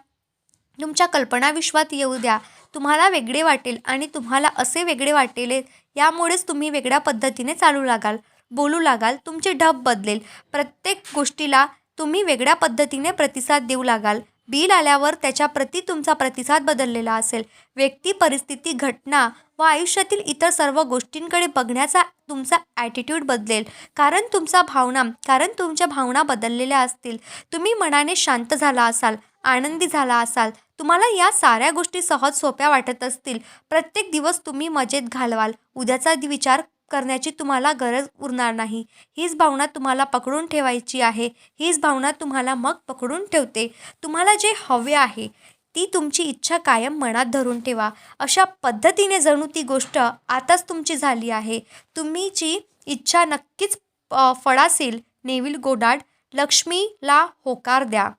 तुमच्या कल्पनाविश्वात येऊ द्या. तुम्हाला वेगळे वाटेल आणि तुम्हाला असे वेगळे वाटेल, यामुळेच तुम्ही वेगळ्या पद्धतीने चालू लागाल, बोलू लागाल. तुमचे ढब बदलेल. प्रत्येक गोष्टीला तुम्ही वेगळ्या पद्धतीने प्रतिसाद देऊ लागाल. बिल आल्यावर त्याच्याप्रती तुमचा प्रतिसाद बदललेला असेल. व्यक्ती, परिस्थिती, घटना व आयुष्यातील इतर सर्व गोष्टींकडे बघण्याचा तुमचा ॲटिट्यूड बदलेल, कारण तुमच्या भावना बदललेल्या असतील. तुम्ही मनाने शांत झाला असाल, आनंदी झाला असाल. तुम्हाला या साऱ्या गोष्टी सहज सोप्या वाटत असतील. प्रत्येक दिवस तुम्ही मजेत घालवाल. उद्याचा विचार करण्याची तुम्हाला गरज उरणार नाही. हीच भावना तुम्हाला पकडून ठेवायची आहे. हीच भावना तुम्हाला मग पकडून ठेवते. तुम्हाला जे हवे आहे ती तुमची इच्छा कायम मनात धरून ठेवा. अशा पद्धतीने जणू ती गोष्ट आताच तुमची झाली आहे. तुमची इच्छा नक्कीच फळासेल. Neville Goddard. लक्ष्मीला होकार द्या.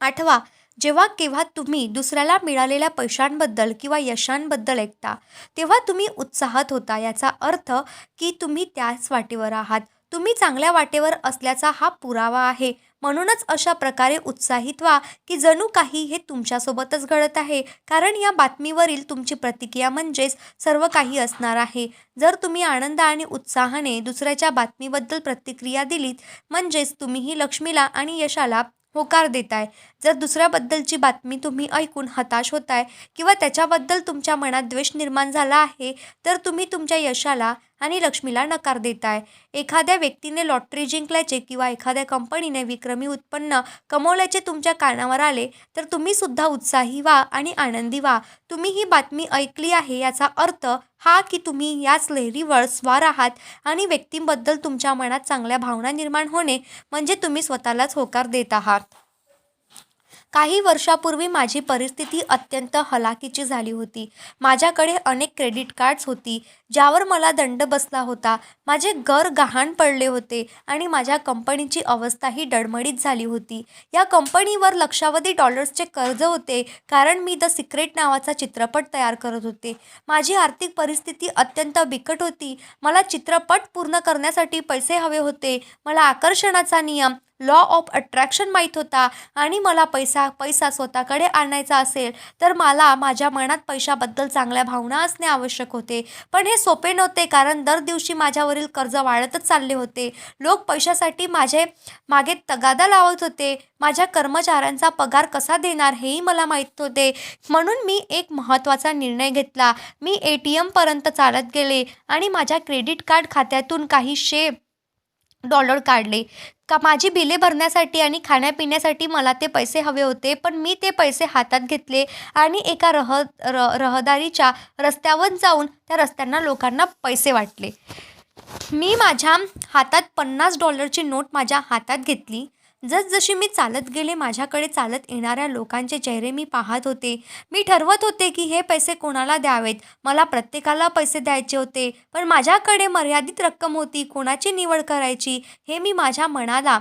आठवा, जेव्हा केव्हा तुम्ही दुसऱ्याला मिळालेल्या पैशांबद्दल किंवा यशांबद्दल ऐकता तेव्हा तुम्ही उत्साहात होता. याचा अर्थ की तुम्ही त्याच वाटेवर आहात. तुम्ही चांगल्या वाटेवर असल्याचा हा पुरावा आहे. म्हणूनच अशा प्रकारे उत्साहित व्हा की जणू काही हे तुमच्यासोबतच घडत आहे, कारण या बातमीवरील तुमची प्रतिक्रिया म्हणजेच सर्व काही असणार आहे. जर तुम्ही आनंद आणि उत्साहाने दुसऱ्याच्या बातमीबद्दल प्रतिक्रिया दिलीत म्हणजेच तुम्हीही लक्ष्मीला आणि यशाला होकार देताय. जर दुसऱ्याबद्दलची बातमी तुम्ही ऐकून हताश होताय किंवा त्याच्याबद्दल तुमच्या मनात द्वेष निर्माण झाला आहे तर तुम्ही तुमच्या यशाला आणि लक्ष्मीला नकार देताय. एखाद्या व्यक्तीने लॉटरी जिंकल्याचे किंवा एखाद्या कंपनीने विक्रमी उत्पन्न कमवल्याचे तुमच्या कानावर आले तर तुम्ही सुद्धा उत्साही व्हा आणि आनंदी व्हा. तुम्ही ही बातमी ऐकली आहे याचा अर्थ हा की तुम्ही याच लहरीवर स्वार आहात आणि व्यक्तींबद्दल तुमच्या मनात चांगल्या भावना निर्माण होणे म्हणजे तुम्ही स्वतःलाच होकार देत आहात. काही वर्षापूर्वी माझी परिस्थिती अत्यंत हलाखीची झाली होती. माझ्याकडे अनेक क्रेडिट कार्ड्स होती ज्यावर मला दंड बसला होता. माझे घर गहाण पडले होते आणि माझ्या कंपनीची अवस्थाही डळमळीत झाली होती. या कंपनीवर लक्षावधी डॉलर्सचे कर्ज होते, कारण मी द सिक्रेट नावाचा चित्रपट तयार करत होते. माझी आर्थिक परिस्थिती अत्यंत बिकट होती. मला चित्रपट पूर्ण करण्यासाठी पैसे हवे होते. मला आकर्षणाचा नियम, लॉ ऑफ अट्रॅक्शन माहीत होता आणि मला पैसा स्वतःकडे आणायचा असेल तर मला माझ्या मनात पैशाबद्दल चांगल्या भावना असणे आवश्यक होते. पण हे सोपे नव्हते, कारण दर दिवशी माझ्यावरील कर्ज वाढतच चालले होते. लोक पैशासाठी माझे मागे तगादा लावत होते. माझ्या कर्मचाऱ्यांचा पगार कसा देणार हेही मला माहीत होते. म्हणून मी एक महत्त्वाचा निर्णय घेतला. मी ATM पर्यंत चालत गेले आणि माझ्या क्रेडिट कार्ड खात्यातून काही $100 काढले. माझी बिले भरण्यासाठी आणि खाण्यापिण्यासाठी मला ते पैसे हवे होते. पण मी ते पैसे हातात घेतले आणि एका रहदारीच्या रस्त्यावर जाऊन त्या रस्त्यांना लोकांना पैसे वाटले. मी माझ्या हातात $50ची नोट माझ्या हातात घेतली. जसजशी मी चालत गेले माझ्याकडे चालत येणाऱ्या लोकांचे चेहरे मी पाहत होते. मी ठरवत होते की हे पैसे कोणाला द्यावेत. मला प्रत्येकाला पैसे द्यायचे होते, पण माझ्याकडे मर्यादित रक्कम होती. कोणाची निवड करायची हे मी माझ्या मनाला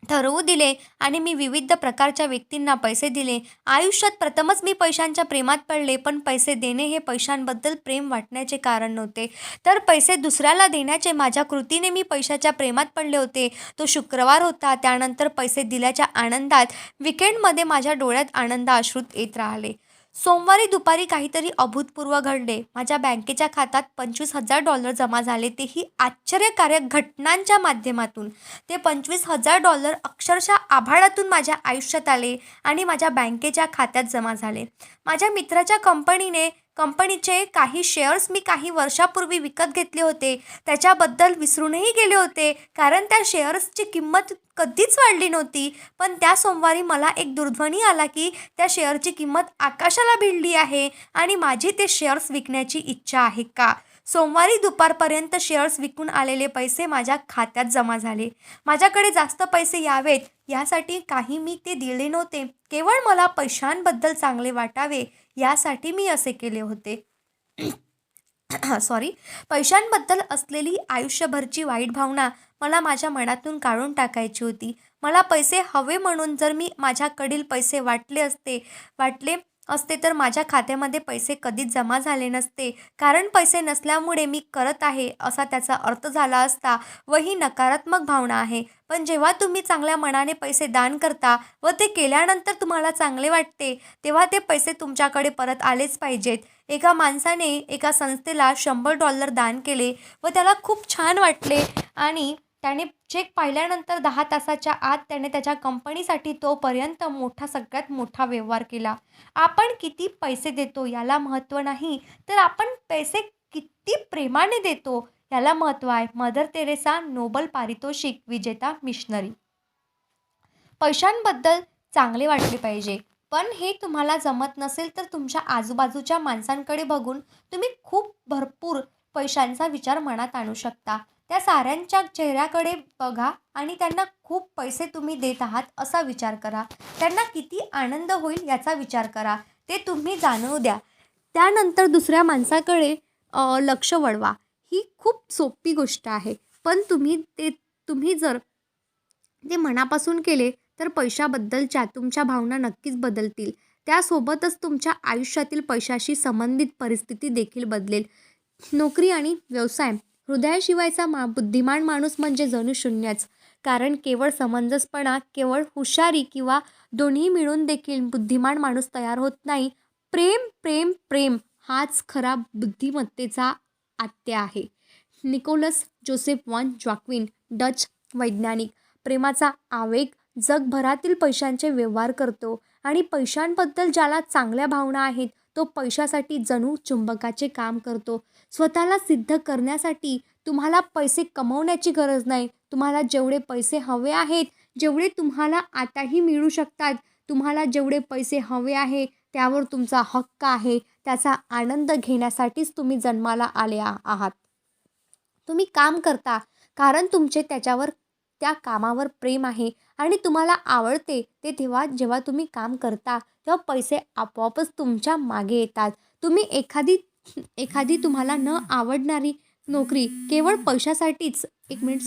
ठरवू दिले आणि मी विविध प्रकारच्या व्यक्तींना पैसे दिले. आयुष्यात प्रथमच मी पैशांच्या प्रेमात पडले. पण पैसे देणे हे पैशांबद्दल प्रेम वाटण्याचे कारण नव्हते, तर पैसे दुसऱ्याला देण्याचे माझ्या कृतीने मी पैशाच्या प्रेमात पडले होते. तो शुक्रवार होता. त्यानंतर पैसे दिल्याच्या आनंदात वीकेंडमध्ये माझ्या डोळ्यात आनंद अश्रूत येत राहिले. सोमवारी दुपारी काहीतरी अभूतपूर्व घडले. माझ्या बँकेच्या खात्यात $25,000 जमा झाले, तेही आश्चर्यकारक घटनांच्या माध्यमातून. ते $25,000 अक्षरशः आभाळातून माझ्या आयुष्यात आले आणि माझ्या बँकेच्या खात्यात जमा झाले. माझ्या मित्राच्या कंपनीचे काही शेअर्स मी काही वर्षापूर्वी विकत घेतले होते. त्याच्याबद्दल विसरूनही गेले होते, कारण त्या शेअर्सची किंमत कधीच वाढली नव्हती. पण त्या सोमवारी मला एक दूरध्वनी आला की त्या शेअरची किंमत आकाशाला भिडली आहे आणि माझी ते शेअर्स विकण्याची इच्छा आहे का? सोमवारी दुपारपर्यंत शेअर्स विकून आलेले पैसे माझ्या खात्यात जमा झाले. माझ्याकडे जास्त पैसे यावेत यासाठी काही मी ते दिले नव्हते. केवळ मला पैशांबद्दल चांगले वाटावे यासाठी मी असे केले होते. सॉरी. पैशांबद्दल असलेली आयुष्यभरची वाईट भावना मला माझ्या मनातून काढून टाकायची होती. मला पैसे हवे म्हणून जर मी माझ्याकडील पैसे वाटले असते तर माझ्या खात्यामध्ये पैसे कधीच जमा झाले नसते. कारण पैसे नसल्यामुळे मी करत आहे असा त्याचा अर्थ झाला असता व ही नकारात्मक भावना आहे. पण जेव्हा तुम्ही चांगल्या मनाने पैसे दान करता व ते केल्यानंतर तुम्हाला चांगले वाटते, तेव्हा ते पैसे तुमच्याकडे परत आलेच पाहिजेत. एका माणसाने एका संस्थेला $100 दान केले व त्याला खूप छान वाटले आणि त्याने चेक पाहिल्यानंतर 10 तासाच्या आत त्याने त्याच्या कंपनीसाठी तोपर्यंत सगळ्यात मोठा व्यवहार केला. आपण किती पैसे देतो याला महत्त्व नाही, तर आपण पैसे किती प्रेमाने देतो याला महत्त्व आहे. मदर तेरेसा, नोबल पारितोषिक विजेता मिशनरी. पैशांबद्दल चांगले वाटले पाहिजे, पण हे तुम्हाला जमत नसेल तर तुमच्या आजूबाजूच्या माणसांकडे बघून तुम्ही खूप भरपूर पैशांचा विचार मनात आणू शकता. त्या साऱ्यांच्या चेहऱ्याकडे बघा आणि त्यांना खूप पैसे तुम्ही देत आहात असा विचार करा. त्यांना किती आनंद होईल याचा विचार करा. ते तुम्ही जाणवू द्या. त्यानंतर दुसऱ्या माणसाकडे लक्ष वळवा. ही खूप सोपी गोष्ट आहे, पण तुम्ही जर ते मनापासून केले तर पैशाबद्दलच्या तुमच्या भावना नक्कीच बदलतील. त्यासोबतच तुमच्या आयुष्यातील पैशाशी संबंधित परिस्थिती देखील बदलेल. नोकरी आणि व्यवसाय. हृदयाशिवायचा बुद्धिमान माणूस म्हणजे जणू शून्यच. कारण केवळ समंजसपणा, केवळ हुशारी किंवा दोन्ही मिळून देखील बुद्धिमान माणूस तयार होत नाही. प्रेम प्रेम प्रेम हाच खरा बुद्धिमत्तेचा आत्या आहे. निकोलस जोसेफ वॉन जॉक्विन, डच वैज्ञानिक. प्रेमाचा आवेग जगभरातील पैशांचे व्यवहार करतो आणि पैशांबद्दल ज्याला चांगल्या भावना आहेत तो पैशासाठी जणू चुंबकाचे काम करतो. स्वतःला सिद्ध करण्यासाठी तुम्हाला पैसे कमवण्याची गरज नाही. तुम्हाला जेवढे पैसे हवे आहेत, जेवढे तुम्हाला आताही मिळू शकतात, तुम्हाला जेवढे पैसे हवे आहे त्यावर तुमचा हक्क आहे. त्याचा आनंद घेण्यासाठीच तुम्ही जन्माला आले आहात. तुम्ही काम करता कारण तुमचे त्या कामावर प्रेम आहे आणि तुम्हाला आवडते ते. जेव्हा तुम्ही काम करता तेव्हा पैसे आपोआपच तुमच्या मागे येतात. तुम्ही एखादी तुम्हाला न आवडणारी नोकरी केवळ पैशासाठीच एक मिनिट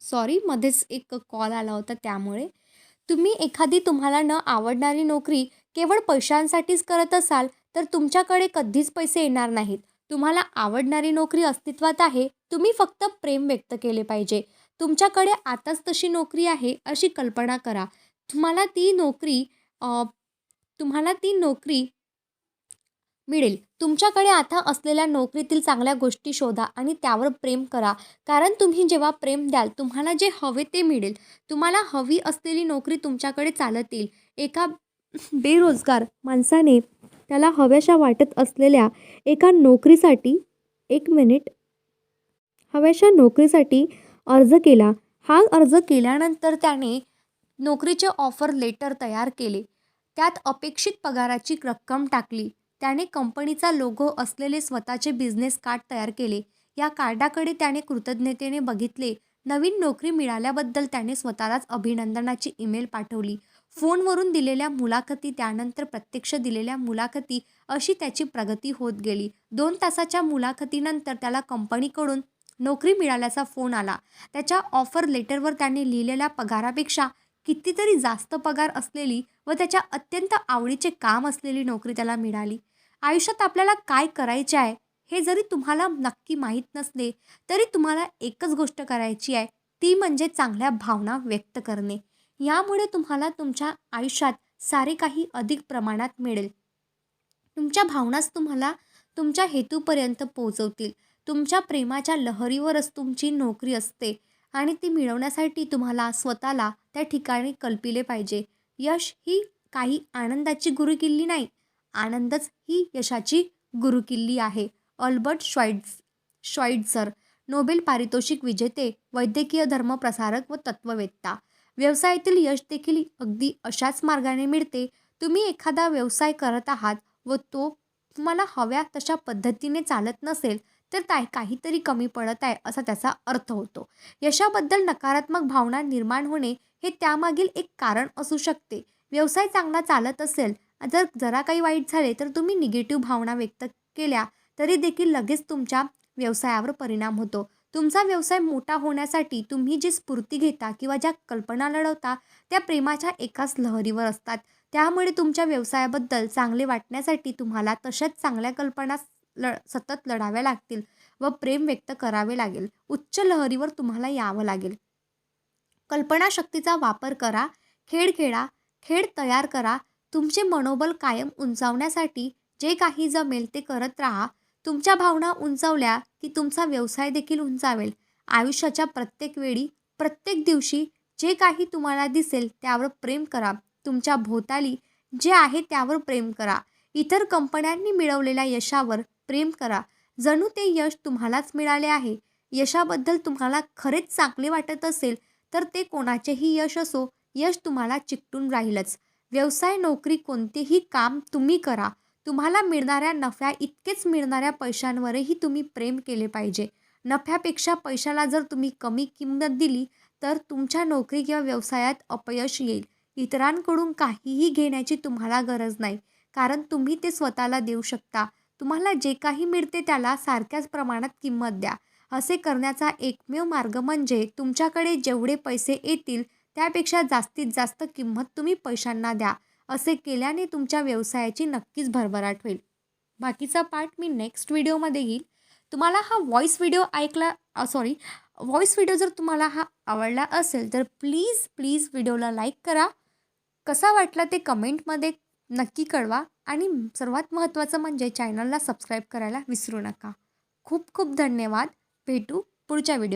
सॉरी मध्येच एक कॉल आला होता त्यामुळे. तुम्ही एखादी तुम्हाला न आवडणारी नोकरी केवळ पैशांसाठीच करत असाल तर तुमच्याकडे कधीच पैसे येणार नाहीत. तुम्हाला आवडणारी नोकरी अस्तित्वात आहे. तुम्ही फक्त प्रेम व्यक्त केले पाहिजे. तुमच्याकडे आताच तशी नोकरी आहे अशी कल्पना करा. तुम्हाला ती नोकरी मिळेल. तुमच्याकडे आता असलेल्या नोकरीतील चांगल्या गोष्टी शोधा आणि त्यावर प्रेम करा. कारण तुम्ही जेव्हा प्रेम द्याल तुम्हाला जे हवे ते मिळेल. तुम्हाला हवी असलेली नोकरी तुमच्याकडे चालत येईल. एका बेरोजगार माणसाने त्याला हव्याशा वाटत असलेल्या एका नोकरीसाठी अर्ज केला. हा अर्ज केल्यानंतर त्याने नोकरीचे ऑफर लेटर तयार केले. त्यात अपेक्षित पगाराची रक्कम टाकली. त्याने कंपनीचा लोगो असलेले स्वतःचे बिझनेस कार्ड तयार केले. या कार्डाकडे त्याने कृतज्ञतेने बघितले. नवीन नोकरी मिळाल्याबद्दल त्याने स्वतःलाच अभिनंदनाची ईमेल पाठवली. फोनवरून दिलेल्या मुलाखती, त्यानंतर प्रत्यक्ष दिलेल्या मुलाखती अशी त्याची प्रगती होत गेली. 2 तासाच्या मुलाखतीनंतर त्याला कंपनीकडून नोकरी मिळाल्याचा फोन आला. त्याच्या ऑफर लेटरवर त्याने लिहिलेल्या पगारापेक्षा कितीतरी जास्त पगार असलेली व त्याच्या अत्यंत आवडीचे काम असलेली नोकरी त्याला मिळाली. आयुष्यात आपल्याला काय करायचे आहे हे जरी तुम्हाला नक्की माहीत नसले तरी तुम्हाला एकच गोष्ट करायची आहे, ती म्हणजे चांगल्या भावना व्यक्त करणे. यामुळे तुम्हाला तुमच्या आयुष्यात सारे काही अधिक प्रमाणात मिळेल. तुमच्या भावनाच तुम्हाला तुमच्या हेतूपर्यंत पोहोचवतील. तुमच्या प्रेमाच्या लहरीवरच तुमची नोकरी असते आणि ती मिळवण्यासाठी तुम्हाला स्वतःला त्या ठिकाणी कल्पिले पाहिजे. यश ही काही आनंदाची गुरुकिल्ली नाही, आनंदच ही यशाची गुरुकिल्ली आहे. अल्बर्ट श्वाइट्झर, नोबेल पारितोषिक विजेते, वैद्यकीय धर्मप्रसारक व तत्त्ववेत्ता. व्यवसायातील यश देखील अगदी अशाच मार्गाने मिळते. तुम्ही एखादा व्यवसाय करत आहात व तो तुम्हाला हव्या तशा पद्धतीने चालत नसेल तर काहीतरी कमी पडत आहे असा त्याचा अर्थ होतो. यशाबद्दल नकारात्मक भावना निर्माण होणे हे त्यामागील एक कारण असू शकते. व्यवसाय चांगला चालत असेल, जरा काही वाईट झाले तर तुम्ही निगेटिव्ह भावना व्यक्त केल्या तरी देखील लगेच तुमच्या व्यवसायावर परिणाम होतो. तुमचा व्यवसाय मोठा होण्यासाठी तुम्ही जी स्फूर्ती घेता किंवा ज्या कल्पना लढवता त्या प्रेमाच्या एकाच लहरीवर असतात. त्यामुळे तुमच्या व्यवसायाबद्दल चांगले वाटण्यासाठी तुम्हाला तशाच चांगल्या कल्पना सतत लढाव्या लागतील व प्रेम व्यक्त करावे लागेल. उच्च लहरीवर तुम्हाला यावं लागेल. कल्पनाशक्तीचा वापर करा, खेळ खेळा, खेळ तयार करा. तुमचे मनोबल कायम उंचावण्यासाठी जे काही जमेल ते करत राहा. तुमच्या भावना उंचावल्या की तुमचा व्यवसाय देखील उंचावेल. आयुष्याच्या प्रत्येक वेळी, प्रत्येक दिवशी जे काही तुम्हाला दिसेल त्यावर प्रेम करा. तुमच्या भोवताली जे आहे त्यावर प्रेम करा. इतर कंपन्यांनी मिळवलेल्या यशावर प्रेम करा. जणू ते यश तुम्हालाच मिळाले आहे. यशाबद्दल तुम्हाला खरेच चांगले वाटत असेल तर ते कोणाचेही यश असो, यश तुम्हाला चिकटून राहीलच. व्यवसाय, नोकरी, कोणतेही काम तुम्ही करा. तुम्हाला मिळणाऱ्या नफ्या इतकेच मिळणाऱ्या पैशांवरही तुम्ही प्रेम केले पाहिजे. नफ्यापेक्षा पैशाला जर तुम्ही कमी किंमत दिली तर तुमच्या नोकरी किंवा व्यवसायात अपयश येईल. इतरांकडून काहीही घेण्याची तुम्हाला गरज नाही, कारण तुम्ही ते स्वतःला देऊ शकता. तुम्हाला जे काही मिळते त्याला सारख्याच प्रमाणात किंमत द्या. असे करण्याचा एकमेव मार्ग म्हणजे तुमच्याकडे जेवढे पैसे येतील त्यापेक्षा जास्तीत जास्त किंमत तुम्ही पैशांना द्या. असे केल्याने तुमच्या व्यवसायाची नक्कीच भरभराट होईल. बाकीचा पार्ट मी नेक्स्ट व्हिडिओमध्ये येईल. तुम्हाला हा व्हॉईस व्हिडिओ जर तुम्हाला हा आवडला असेल तर प्लीज व्हिडिओला लाईक करा. कसा वाटला ते कमेंटमध्ये नक्की कळवा आणि सर्वात महत्त्वाचं म्हणजे चॅनलला सबस्क्राईब करायला विसरू नका. खूप खूप धन्यवाद. भेटू पुढच्या व्हिडिओ.